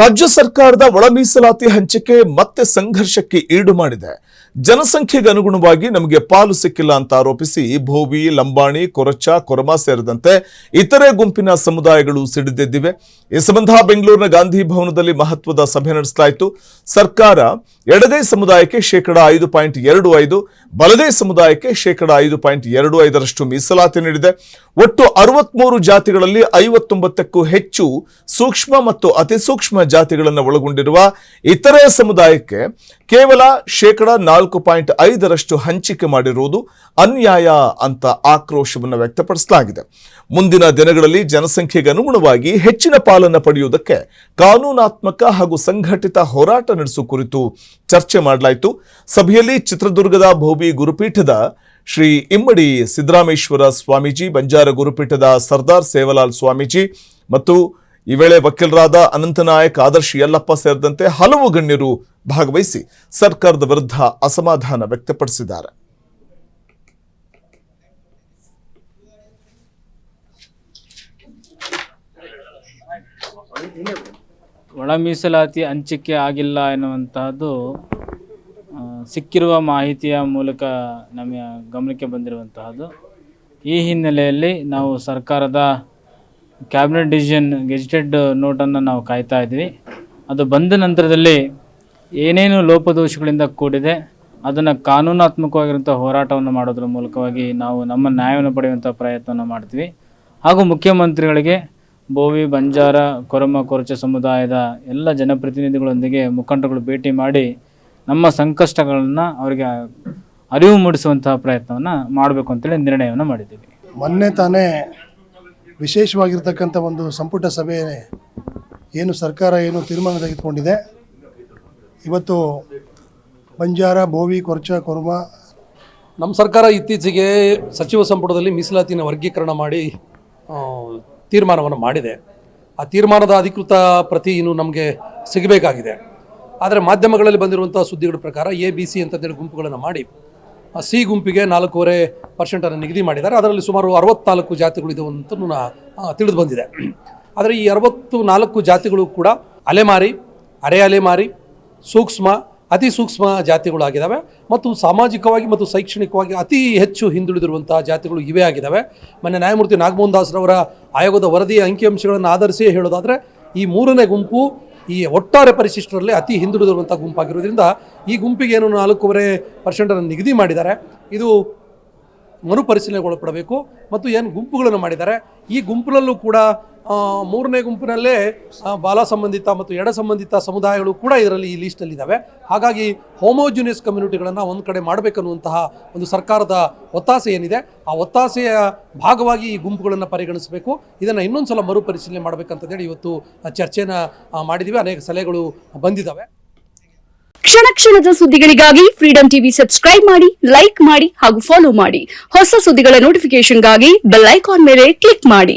ರಾಜ್ಯ ಸರ್ಕಾರದ ಒಳ ಮೀಸಲಾತಿ ಹಂಚಿಕೆ ಮತ್ತೆ ಸಂಘರ್ಷಕ್ಕೆ ಈಡು ಮಾಡಿದೆ. ಜನಸಂಖ್ಯೆಗೆ ಅನುಗುಣವಾಗಿ ನಮಗೆ ಪಾಲು ಸಿಕ್ಕಿಲ್ಲ ಅಂತ ಆರೋಪಿಸಿ ಭೋವಿ, ಲಂಬಾಣಿ, ಕೊರಚ, ಕೊರಮ ಸೇರಿದಂತೆ ಇತರೆ ಗುಂಪಿನ ಸಮುದಾಯಗಳು ಸಿಡಿದೆದ್ದಿವೆ. ಈ ಸಂಬಂಧ ಬೆಂಗಳೂರಿನ ಗಾಂಧಿ ಭವನದಲ್ಲಿ ಮಹತ್ವದ ಸಭೆ ನಡೆಸಲಾಯಿತು. ಸರ್ಕಾರ ಎಡಗೈ ಸಮುದಾಯಕ್ಕೆ ,5.25, ಬಲಗೈ ಸಮುದಾಯಕ್ಕೆ ,5.25 ಮೀಸಲಾತಿ ನೀಡಿದೆ. ಒಟ್ಟು 63 ಜಾತಿಗಳಲ್ಲಿ 59ಕ್ಕೂ ಹೆಚ್ಚು ಸೂಕ್ಷ್ಮ ಮತ್ತು ಅತಿ ಸೂಕ್ಷ್ಮ ಜಾತಿಗಳನ್ನು ಒಳಗೊಂಡಿರುವ ಇತರೆ ಸಮುದಾಯಕ್ಕೆ ಕೇವಲ ,4.5 ಹಂಚಿಕೆ ಮಾಡಿರುವುದು ಅನ್ಯಾಯ ಅಂತ ಆಕ್ರೋಶವನ್ನು ವ್ಯಕ್ತಪಡಿಸಲಾಗಿದೆ. ಮುಂದಿನ ದಿನಗಳಲ್ಲಿ ಜನಸಂಖ್ಯೆಗೆ ಅನುಗುಣವಾಗಿ ಹೆಚ್ಚಿನ ಪಾಲನ್ನು ಪಡೆಯುವುದಕ್ಕೆ ಕಾನೂನಾತ್ಮಕ ಹಾಗೂ ಸಂಘಟಿತ ಹೋರಾಟ ನಡೆಸುವ ಕುರಿತು ಚರ್ಚೆ ಮಾಡಲಾಯಿತು. ಸಭೆಯಲ್ಲಿ ಚಿತ್ರದುರ್ಗದ ಭೋವಿ ಗುರುಪೀಠದ ಶ್ರೀ ಇಮ್ಮಡಿ ಸಿದ್ದರಾಮೇಶ್ವರ ಸ್ವಾಮೀಜಿ, ಬಂಜಾರ ಗುರುಪೀಠದ ಸರ್ದಾರ್ ಸೇವಲಾಲ್ ಸ್ವಾಮೀಜಿ ಮತ್ತು ಈ ವೇಳೆ ವಕೀಲರಾದ ಅನಂತನಾಯಕ್, ಆದರ್ಶ್ ಯಲ್ಲಪ್ಪ ಸೇರಿದಂತೆ ಹಲವು ಗಣ್ಯರು ಭಾಗವಹಿಸಿ ಸರ್ಕಾರದ ವಿರುದ್ಧ ಅಸಮಾಧಾನ ವ್ಯಕ್ತಪಡಿಸಿದ್ದಾರೆ. ಒಳ ಮೀಸಲಾತಿ ಹಂಚಿಕೆ ಆಗಿಲ್ಲ ಎನ್ನುವಂತಹದ್ದು ಸಿಕ್ಕಿರುವ ಮಾಹಿತಿಯ ಮೂಲಕ ನಮ್ಮ ಗಮನಕ್ಕೆ ಬಂದಿರುವಂತಹದ್ದು. ಈ ಹಿನ್ನೆಲೆಯಲ್ಲಿ ನಾವು ಸರ್ಕಾರದ ಕ್ಯಾಬಿನೆಟ್ ಡಿಸಿಷನ್ ಗೆಜೆಟೆಡ್ ನೋಟನ್ನು ನಾವು ಕಾಯ್ತಾ ಇದ್ವಿ. ಅದು ಬಂದ ನಂತರದಲ್ಲಿ ಏನೇನು ಲೋಪದೋಷಗಳಿಂದ ಕೂಡಿದೆ ಅದನ್ನು ಕಾನೂನಾತ್ಮಕವಾಗಿರುವಂಥ ಹೋರಾಟವನ್ನು ಮಾಡೋದ್ರ ಮೂಲಕವಾಗಿ ನಾವು ನಮ್ಮ ನ್ಯಾಯವನ್ನು ಪಡೆಯುವಂಥ ಪ್ರಯತ್ನವನ್ನು ಮಾಡ್ತೀವಿ. ಹಾಗೂ ಮುಖ್ಯಮಂತ್ರಿಗಳಿಗೆ ಭೋವಿ, ಬಂಜಾರ, ಕೊರಮ, ಕೊರಚ ಸಮುದಾಯದ ಎಲ್ಲ ಜನಪ್ರತಿನಿಧಿಗಳೊಂದಿಗೆ ಮುಖಂಡರುಗಳು ಭೇಟಿ ಮಾಡಿ ನಮ್ಮ ಸಂಕಷ್ಟಗಳನ್ನು ಅವರಿಗೆ ಅರಿವು ಮೂಡಿಸುವಂತಹ ಪ್ರಯತ್ನವನ್ನು ಮಾಡಬೇಕು ಅಂತೇಳಿ ನಿರ್ಣಯವನ್ನು ಮಾಡಿದ್ದೀವಿ. ಮೊನ್ನೆ ತಾನೇ ವಿಶೇಷವಾಗಿರ್ತಕ್ಕಂಥ ಒಂದು ಸಂಪುಟ ಸಭೆ ಸರ್ಕಾರ ತೀರ್ಮಾನ ತೆಗೆದುಕೊಂಡಿದೆ. ಇವತ್ತು ಬಂಜಾರ, ಭೋವಿ, ಕೊರಚ, ಕೊರಮ ನಮ್ಮ ಸರ್ಕಾರ ಇತ್ತೀಚೆಗೆ ಸಚಿವ ಸಂಪುಟದಲ್ಲಿ ಮೀಸಲಾತಿನ ವರ್ಗೀಕರಣ ಮಾಡಿ ತೀರ್ಮಾನವನ್ನು ಮಾಡಿದೆ. ಆ ತೀರ್ಮಾನದ ಅಧಿಕೃತ ಪ್ರತಿ ಇನ್ನು ನಮಗೆ ಸಿಗಬೇಕಾಗಿದೆ. ಆದರೆ ಮಾಧ್ಯಮಗಳಲ್ಲಿ ಬಂದಿರುವಂಥ ಸುದ್ದಿಗಳ ಪ್ರಕಾರ ABC ಅಂತೇಳಿ ಗುಂಪುಗಳನ್ನು ಮಾಡಿ C ಗುಂಪಿಗೆ 4.5% ನಿಗದಿ ಮಾಡಿದ್ದಾರೆ. ಅದರಲ್ಲಿ ಸುಮಾರು 64 ಜಾತಿಗಳಿದೆ ಅಂತ ತಿಳಿದು ಬಂದಿದೆ. ಆದರೆ ಈ 64 ಜಾತಿಗಳು ಕೂಡ ಅಲೆಮಾರಿ, ಅರೆ ಅಲೆಮಾರಿ, ಸೂಕ್ಷ್ಮ, ಅತಿ ಸೂಕ್ಷ್ಮ ಜಾತಿಗಳಾಗಿದ್ದಾವೆ ಮತ್ತು ಸಾಮಾಜಿಕವಾಗಿ ಮತ್ತು ಶೈಕ್ಷಣಿಕವಾಗಿ ಅತಿ ಹೆಚ್ಚು ಹಿಂದುಳಿದಿರುವಂತಹ ಜಾತಿಗಳು ಇವೇ ಆಗಿದ್ದಾವೆ. ಮೊನ್ನೆ ನ್ಯಾಯಮೂರ್ತಿ ನಾಗಮೋಹನ್ ದಾಸ್ರವರ ಆಯೋಗದ ವರದಿಯ ಅಂಕಿಅಂಶಗಳನ್ನು ಆಧರಿಸಿ ಹೇಳೋದಾದರೆ ಈ ಮೂರನೇ ಗುಂಪು ಈ ಒಟ್ಟಾರೆ ಪರಿಶಿಷ್ಟರಲ್ಲಿ ಅತಿ ಹಿಂದುಳಿದಿರುವಂಥ ಗುಂಪಾಗಿರೋದ್ರಿಂದ ಈ ಗುಂಪಿಗೆ 4.5% ನಿಗದಿ ಮಾಡಿದ್ದಾರೆ. ಇದು ಮರುಪರಿಶೀಲನೆಗೊಳಪಡಬೇಕು. ಮತ್ತು ಗುಂಪುಗಳನ್ನು ಮಾಡಿದ್ದಾರೆ, ಈ ಗುಂಪಿನಲ್ಲೂ ಕೂಡ ಮೂರನೇ ಗುಂಪಿನಲ್ಲೇ ಬಾಲ ಸಂಬಂಧಿತ ಮತ್ತು ಎಡ ಸಂಬಂಧಿತ ಸಮುದಾಯಗಳು ಕೂಡ ಇದರಲ್ಲಿ ಈ ಲೀಸ್ಟಲ್ಲಿದ್ದಾವೆ. ಹಾಗಾಗಿ ಹೋಮೋಜಿನಿಯಸ್ ಕಮ್ಯುನಿಟಿಗಳನ್ನು ಒಂದು ಕಡೆ ಮಾಡಬೇಕನ್ನುವಂತಹ ಒಂದು ಸರ್ಕಾರದ ಒತ್ತಾಸೆ ಏನಿದೆ, ಆ ಒತ್ತಾಸೆಯ ಭಾಗವಾಗಿ ಈ ಗುಂಪುಗಳನ್ನು ಪರಿಗಣಿಸಬೇಕು. ಇದನ್ನು ಇನ್ನೊಂದು ಸಲ ಮರುಪರಿಶೀಲನೆ ಮಾಡಬೇಕಂತೇಳಿ ಇವತ್ತು ಚರ್ಚೆನ ಮಾಡಿದ್ದೀವಿ. ಅನೇಕ ಸಲಹೆಗಳು ಬಂದಿದ್ದಾವೆ. ಕ್ಷಣ ಕ್ಷಣದ ಸುದ್ದಿಗಳಿಗಾಗಿ ಫ್ರೀಡಂ ಟಿವಿ ಸಬ್ಸ್ಕ್ರೈಬ್ ಮಾಡಿ, ಲೈಕ್ ಮಾಡಿ ಹಾಗೂ ಫಾಲೋ ಮಾಡಿ. ಹೊಸ ಸುದ್ದಿಗಳ ನೋಟಿಫಿಕೇಶನ್ಗಾಗಿ ಬೆಲ್ ಐಕಾನ್ ಮೇಲೆ ಕ್ಲಿಕ್ ಮಾಡಿ.